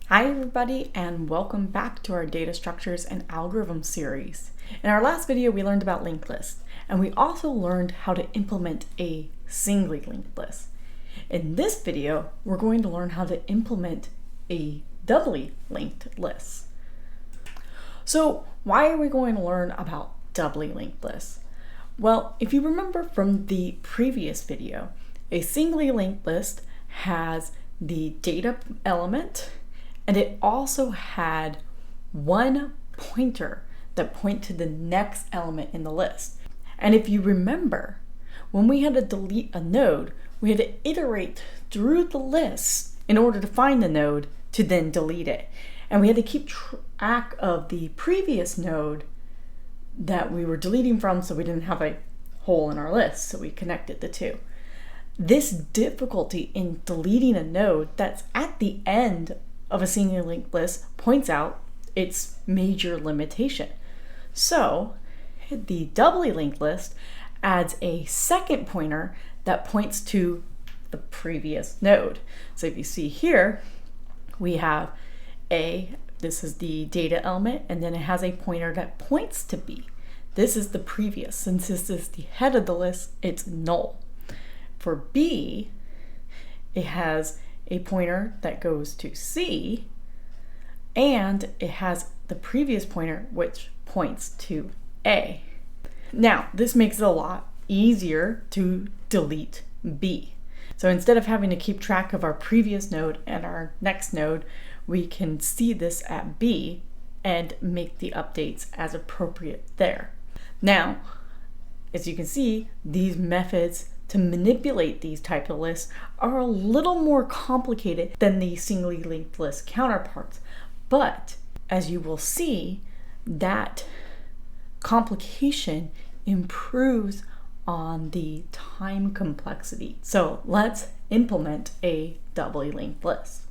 Hi everybody, and welcome back to our data structures and algorithms series. In our last video we learned about linked lists, and we also learned how to implement a singly linked list. In this video we're going to learn how to implement a doubly linked list. So why are we going to learn about doubly linked lists? Well, if you remember from the previous video, a singly linked list has the data element, and it also had one pointer that point to the next element in the list. And if you remember, when we had to delete a node, we had to iterate through the list in order to find the node to then delete it. And we had to keep track of the previous node that we were deleting from so we didn't have a hole in our list, so we connected the two. This difficulty in deleting a node that's at the end of a singly linked list points out its major limitation. So the doubly linked list adds a second pointer that points to the previous node. So if you see here, we have this is the data element, and then it has a pointer that points to B. This is the previous. Since this is the head of the list, it's null. For B, it has a pointer that goes to C, and it has the previous pointer which points to A. Now, this makes it a lot easier to delete B. So instead of having to keep track of our previous node and our next node, we can see this at B and make the updates as appropriate there. Now, as you can see, these methods to manipulate these type of lists are a little more complicated than the singly linked list counterparts. But as you will see, that complication improves on the time complexity. So let's implement a doubly linked list.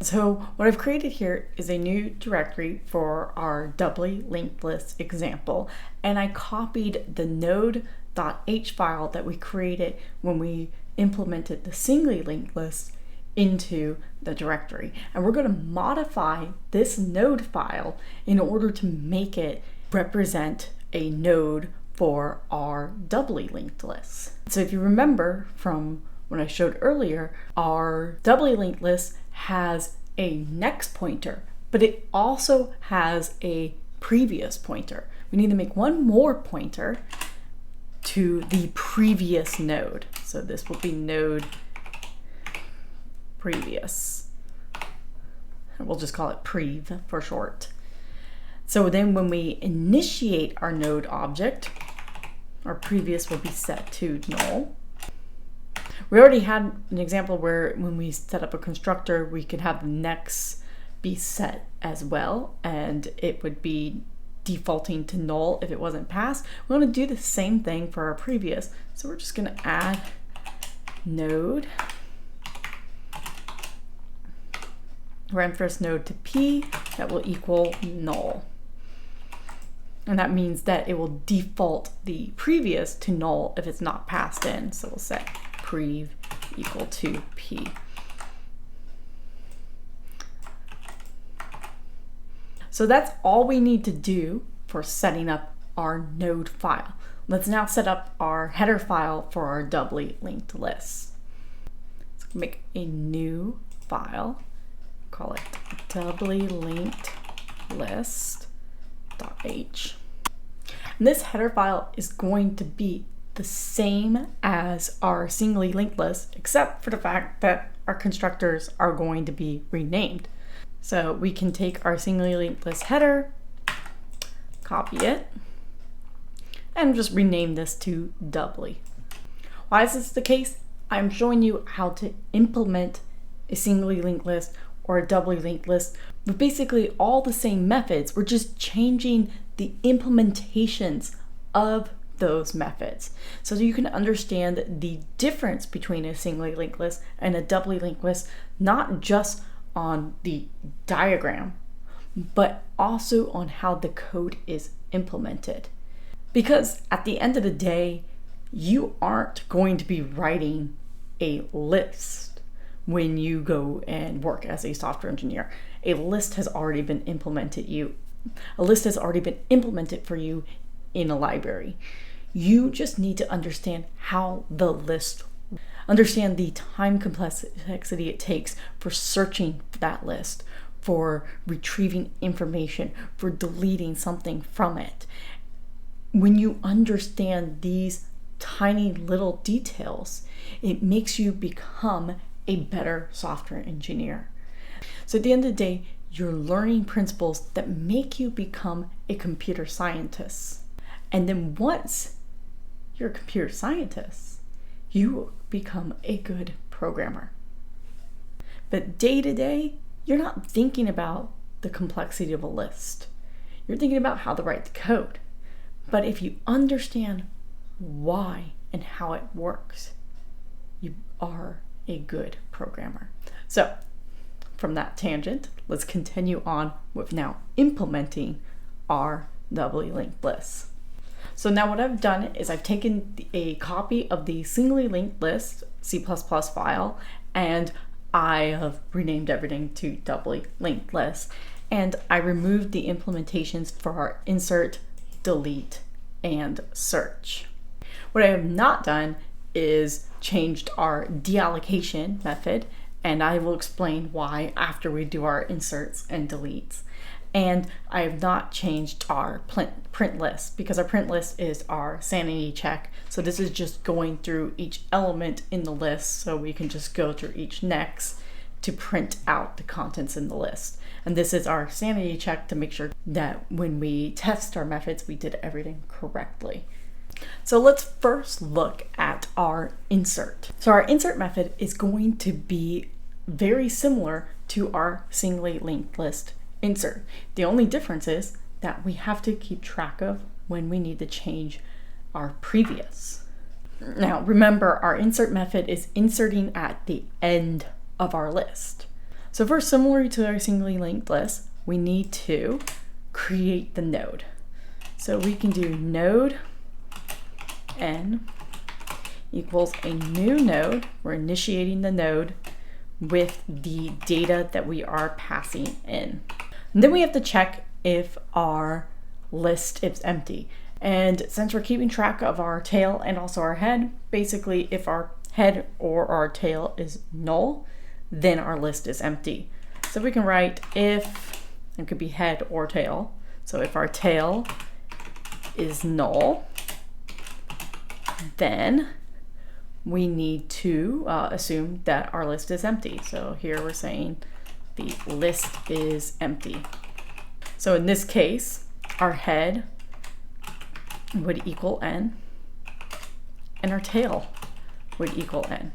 So what I've created here is a new directory for our doubly linked list example, and I copied the node.h file that we created when we implemented the singly linked list into the directory. And we're going to modify this node file in order to make it represent a node for our doubly linked list. So if you remember from when I showed earlier, our doubly linked list has a next pointer, but it also has a previous pointer. We need to make one more pointer to the previous node. So this will be node previous. We'll just call it prev for short. So then when we initiate our node object, our previous will be set to null. We already had an example where when we set up a constructor, we could have the next be set as well, and it would be defaulting to null if it wasn't passed. We want to do the same thing for our previous. So we're just going to add node, run first node to P, that will equal null. And that means that it will default the previous to null if it's not passed in. So we'll set prev equal to P. So that's all we need to do for setting up our node file. Let's now set up our header file for our doubly linked list. Let's make a new file, call it doubly linked list.h. And this header file is going to be the same as our singly linked list, except for the fact that our constructors are going to be renamed. So we can take our singly linked list header, copy it, and just rename this to doubly. Why is this the case? I'm showing you how to implement a singly linked list or a doubly linked list with basically all the same methods. We're just changing the implementations of those methods so that you can understand the difference between a singly linked list and a doubly linked list, not just on the diagram, but also on how the code is implemented. Because at the end of the day, you aren't going to be writing a list when you go and work as a software engineer. A list has already been implemented for you in a library. You just need to understand how the list, understand the time complexity it takes for searching that list, for retrieving information, for deleting something from it. When you understand these tiny little details, it makes you become a better software engineer. So at the end of the day, you're learning principles that make you become a computer scientist. And then once you're a computer scientist, you become a good programmer. But day to day, you're not thinking about the complexity of a list. You're thinking about how to write the code. But if you understand why and how it works, you are a good programmer. So from that tangent, let's continue on with now implementing our doubly linked lists. So now what I've done is I've taken a copy of the singly linked list C++ file, and I have renamed everything to doubly linked lists, and I removed the implementations for our insert, delete, and search. What I have not done is changed our deallocation method, and I will explain why after we do our inserts and deletes. And I have not changed our print list, because our print list is our sanity check. So this is just going through each element in the list, so we can just go through each next to print out the contents in the list. And this is our sanity check to make sure that when we test our methods, we did everything correctly. So let's first look at our insert. So our insert method is going to be very similar to our singly linked list insert. The only difference is that we have to keep track of when we need to change our previous. Now remember, our insert method is inserting at the end of our list. So first, similar to our singly linked list, we need to create the node. So we can do node n equals a new node. We're initiating the node with the data that we are passing in. And then we have to check if our list is empty. And since we're keeping track of our tail and also our head, basically if our head or our tail is null, then our list is empty. So we can write if, it could be head or tail. So if our tail is null, then we need to assume that our list is empty. So here we're saying the list is empty. So in this case, our head would equal n, and our tail would equal n.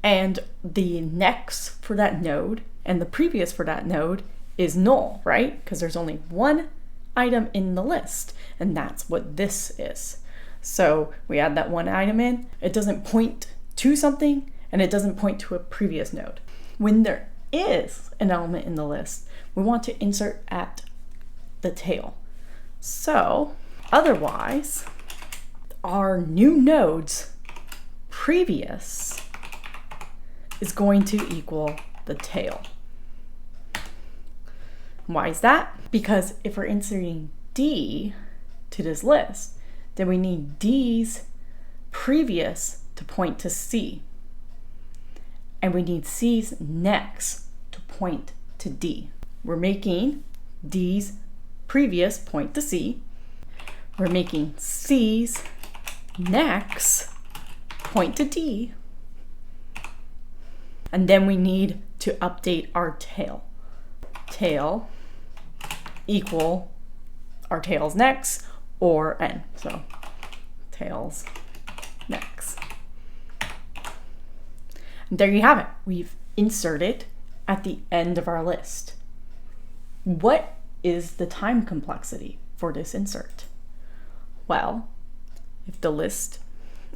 And the next for that node and the previous for that node is null, right? Because there's only one item in the list, and that's what this is. So we add that one item in, it doesn't point to something, and it doesn't point to a previous node. When there is an element in the list, we want to insert at the tail. So otherwise, our new node's previous is going to equal the tail. Why is that? Because if we're inserting D to this list, then we need D's previous to point to C. And we need C's next to point to D. We're making D's previous point to C. We're making C's next point to D. And then we need to update our tail. Tail equal our tail's next or n. So tail's next. And there you have it. We've inserted at the end of our list. What is the time complexity for this insert? Well, if the list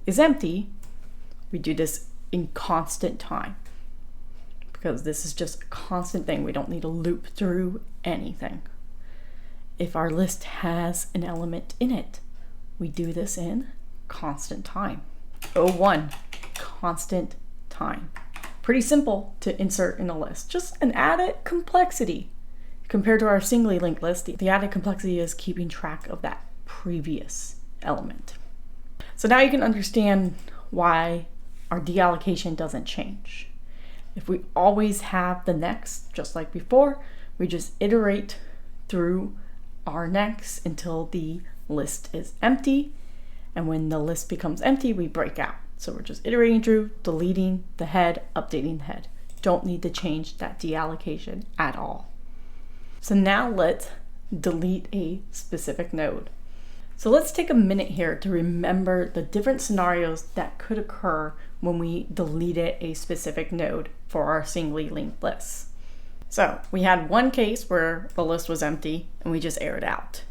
is empty, we do this in constant time, because this is just a constant thing. We don't need to loop through anything. If our list has an element in it, we do this in constant time. O1, constant time. Pretty simple to insert in a list, just an added complexity. Compared to our singly linked list, the added complexity is keeping track of that previous element. So now you can understand why our deallocation doesn't change. If we always have the next, just like before, we just iterate through our next until the list is empty. And when the list becomes empty, we break out. So we're just iterating through, deleting the head, updating the head. Don't need to change that deallocation at all. So now let's delete a specific node. So let's take a minute here to remember the different scenarios that could occur when we deleted a specific node for our singly linked lists. So we had one case where the list was empty and we just aired out.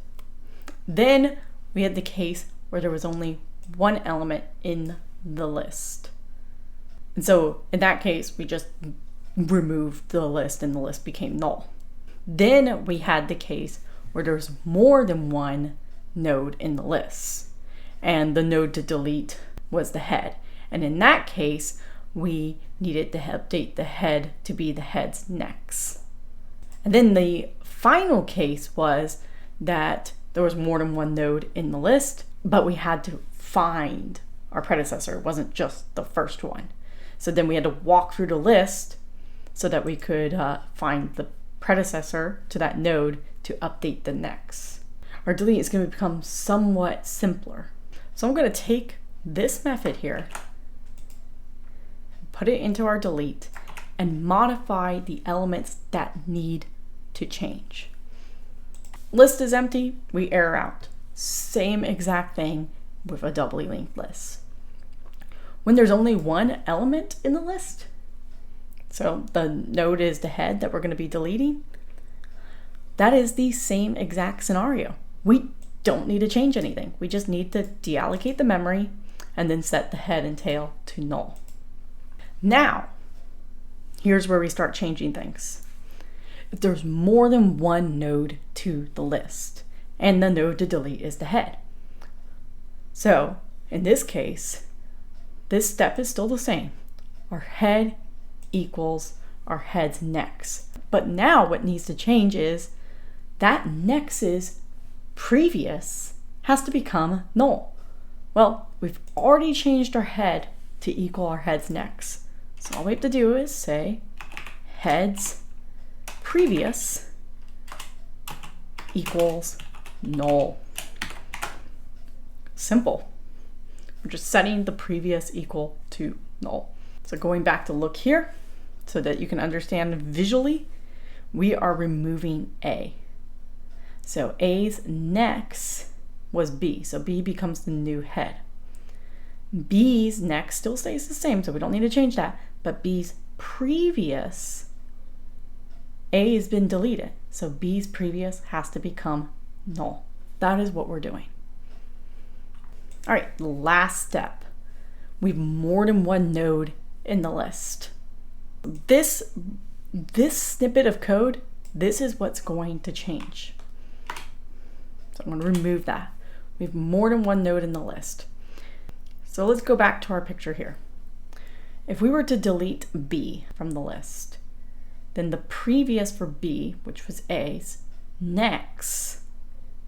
Then we had the case where there was only one element in the list. And so in that case, we just removed the list and the list became null. Then we had the case where there's more than one node in the list, and the node to delete was the head. And in that case, we needed to update the head to be the head's next. And then the final case was that there was more than one node in the list, but we had to find our predecessor. It wasn't just the first one. So then we had to walk through the list so that we could find the predecessor to that node to update the next. Our delete is going to become somewhat simpler. So I'm going to take this method here, put it into our delete, and modify the elements that need to change. List is empty, we error out. Same exact thing with a doubly linked list. When there's only one element in the list, so the node is the head that we're going to be deleting, that is the same exact scenario. We don't need to change anything. We just need to deallocate the memory and then set the head and tail to null. Now, here's where we start changing things. If there's more than one node to the list, and the node to delete is the head. So in this case, this step is still the same. Our head equals our head's next. But now what needs to change is that next's previous has to become null. Well, we've already changed our head to equal our head's next. So all we have to do is say head's previous equals null. Simple. We're just setting the previous equal to null. So going back to look here so that you can understand visually, we are removing A. So A's next was B, so B becomes the new head. B's next still stays the same, so we don't need to change that, but B's previous, A has been deleted, so B's previous has to become null. That is what we're doing. All right, last step. We have more than one node in the list. This snippet of code, this is what's going to change. So I'm going to remove that. We have more than one node in the list. So let's go back to our picture here. If we were to delete B from the list, then the previous for B, which was A's, next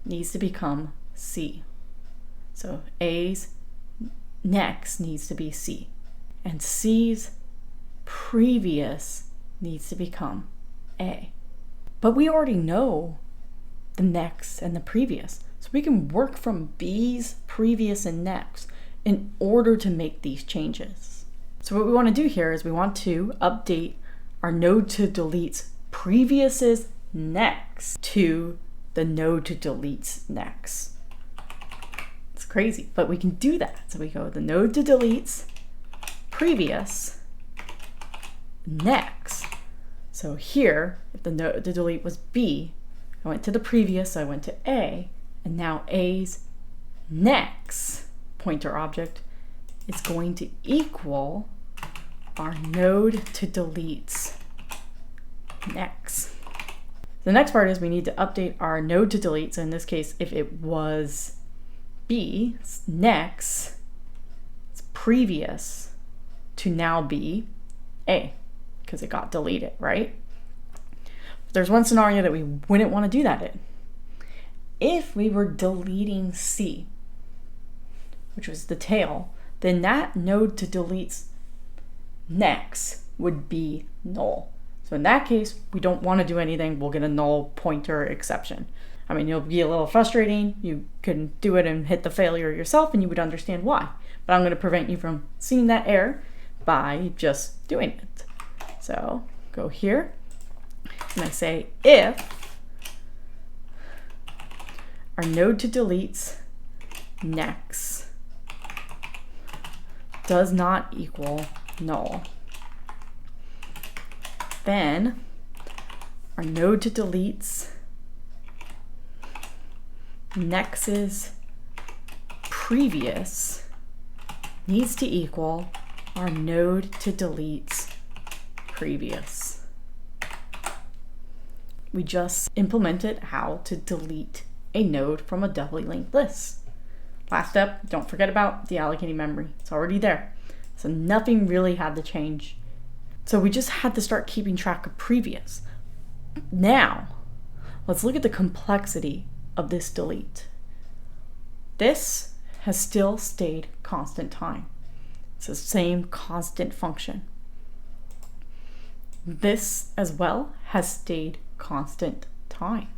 needs to become C. So A's next needs to be C. And C's previous needs to become A. But we already know the next and the previous. So we can work from B's previous and next in order to make these changes. So what we want to do here is we want to update our node to delete's previous's next to the node to delete's next. It's crazy, but we can do that. So we go the node to delete's previous next. So here, if the node to delete was B, I went to the previous, so I went to A, and now A's next pointer object is going to equal our node to delete's next. The next part is we need to update our node to delete. So in this case, if it was B, next, it's previous to now be A. because it got deleted, right? There's one scenario that we wouldn't want to do that in. If we were deleting C, which was the tail, then that node to delete next would be null. So in that case, we don't want to do anything. We'll get a null pointer exception. I mean, it'll be a little frustrating. You can do it and hit the failure yourself and you would understand why. But I'm going to prevent you from seeing that error by just doing it. So go here and I say if our node to deletes next does not equal null, then our node to deletes next's previous needs to equal our node to deletes previous. We just implemented how to delete a node from a doubly linked list. Last step, don't forget about deallocating memory. It's already there. So nothing really had to change. So we just had to start keeping track of previous. Now, let's look at the complexity of this delete. This has still stayed constant time. It's the same constant function. This as well has stayed constant time.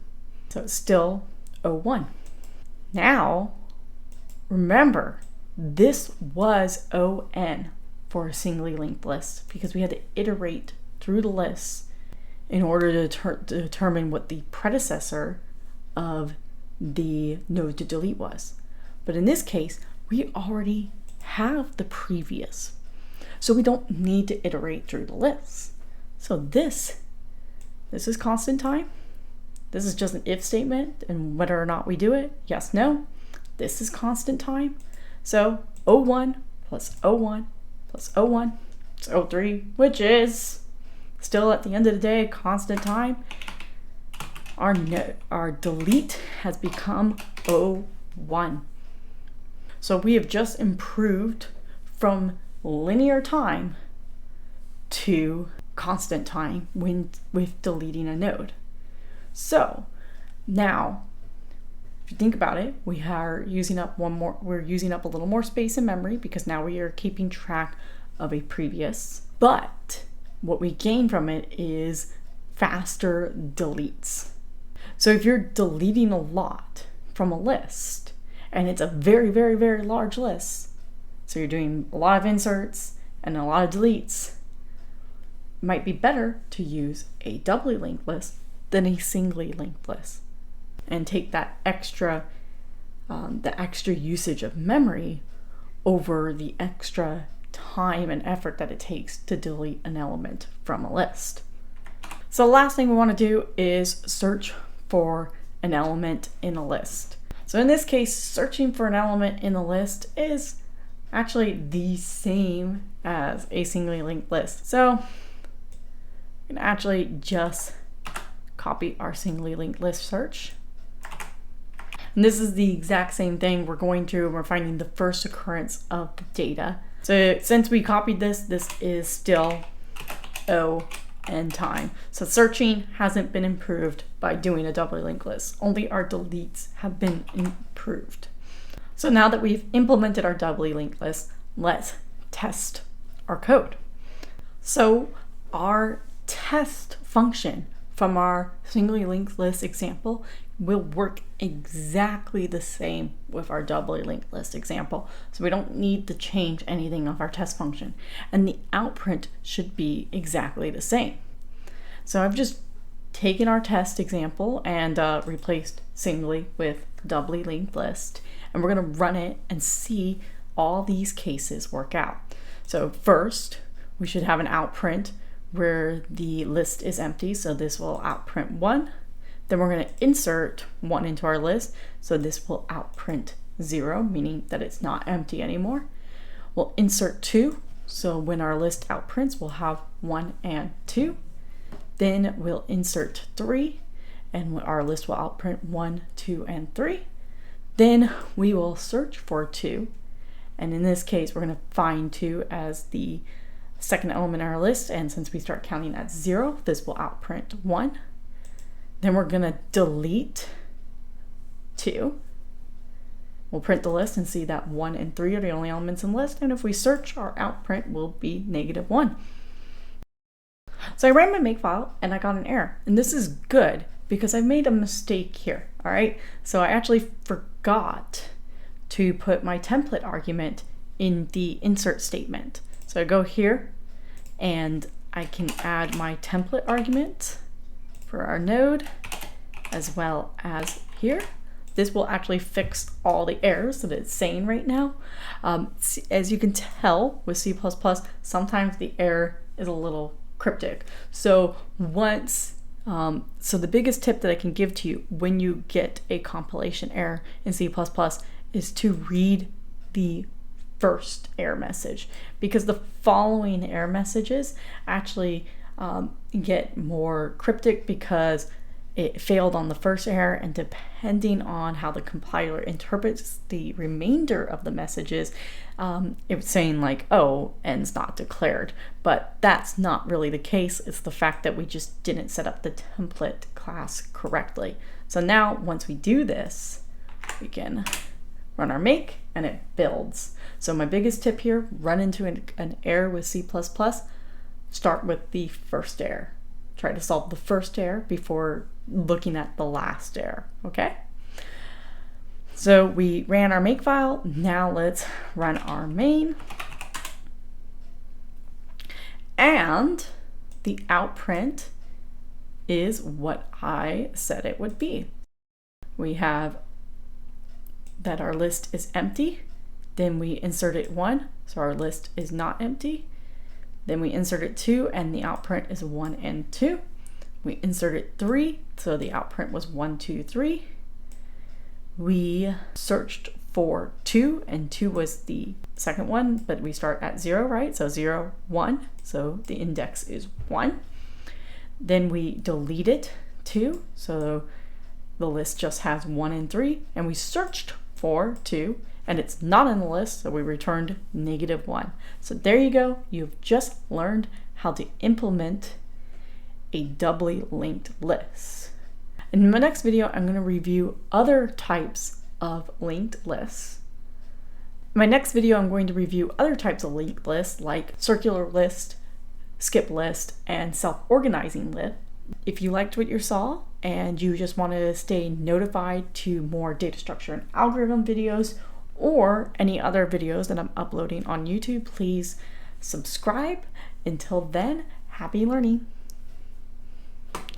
So it's still 01. Now, remember, this was ON for a singly linked list because we had to iterate through the list in order to determine what the predecessor of the node to delete was. But in this case, we already have the previous. So we don't need to iterate through the list. So this is constant time. This is just an if statement, and whether or not we do it, yes, no. This is constant time. So 01 plus 01 plus 01 is 03, which is still at the end of the day constant time. Our delete has become 01. So we have just improved from linear time to constant time with deleting a node. So now, if you think about it, we are using up we're using up a little more space in memory because now we are keeping track of a previous, but what we gain from it is faster deletes. So if you're deleting a lot from a list, and it's a very, very, very large list, so you're doing a lot of inserts and a lot of deletes, it might be better to use a doubly linked list than a singly linked list and take that extra usage of memory over the extra time and effort that it takes to delete an element from a list. So the last thing we want to do is search for an element in a list. So in this case, searching for an element in the list is actually the same as a singly linked list. So we can actually just copy our singly linked list search. And this is the exact same thing we're going through and we're finding the first occurrence of the data. So since we copied this is still O and time. So searching hasn't been improved by doing a doubly linked list. Only our deletes have been improved. So now that we've implemented our doubly linked list, let's test our code. So our test function from our singly linked list example will work exactly the same with our doubly linked list example. So we don't need to change anything of our test function. And the outprint should be exactly the same. So I've just taken our test example and replaced singly with doubly linked list. And we're going to run it and see all these cases work out. So first, we should have an outprint where the list is empty. So this will outprint 1. Then we're going to insert 1 into our list. So this will outprint 0, meaning that it's not empty anymore. We'll insert 2. So when our list outprints, we'll have 1 and 2. Then we'll insert 3, and our list will outprint 1, 2, and 3. Then we will search for 2. And in this case, we're going to find 2 as the second element in our list, and since we start counting at 0, this will outprint 1. Then we're going to delete 2. We'll print the list and see that 1 and 3 are the only elements in the list, and if we search, our outprint will be -1. So I ran my makefile and I got an error, and this is good because I made a mistake here. All right, so I actually forgot to put my template argument in the insert statement. So I go here and I can add my template argument for our node as well as here. This will actually fix all the errors that it's saying right now. As you can tell with C++, sometimes the error is a little cryptic. So so the biggest tip that I can give to you when you get a compilation error in C++ is to read the first error message, because the following error messages actually get more cryptic because it failed on the first error, and depending on how the compiler interprets the remainder of the messages, it was saying like, oh, end's not declared. But that's not really the case. It's the fact that we just didn't set up the template class correctly. So now once we do this, we can run our make and it builds. So my biggest tip here, run into an error with C++, start with the first error. Try to solve the first error before looking at the last error, okay? So we ran our makefile. Now let's run our main. And the outprint is what I said it would be. We have that our list is empty. Then we inserted 1, so our list is not empty. Then we inserted 2, and the outprint is 1 and 2. We inserted 3, so the outprint was 1, 2, 3. We searched for 2, and 2 was the second one, but we start at 0, right? So 0, 1, so the index is 1. Then we deleted 2, so the list just has 1 and 3, and we searched for 2, and it's not in the list, so we returned -1. So there you go. You've just learned how to implement a doubly linked list. In my next video, I'm going to review other types of linked lists. In my next video, I'm going to review other types of linked lists like circular list, skip list, and self-organizing list. If you liked what you saw and you just want to stay notified to more data structure and algorithm videos or any other videos that I'm uploading on YouTube, please subscribe. Until then, happy learning.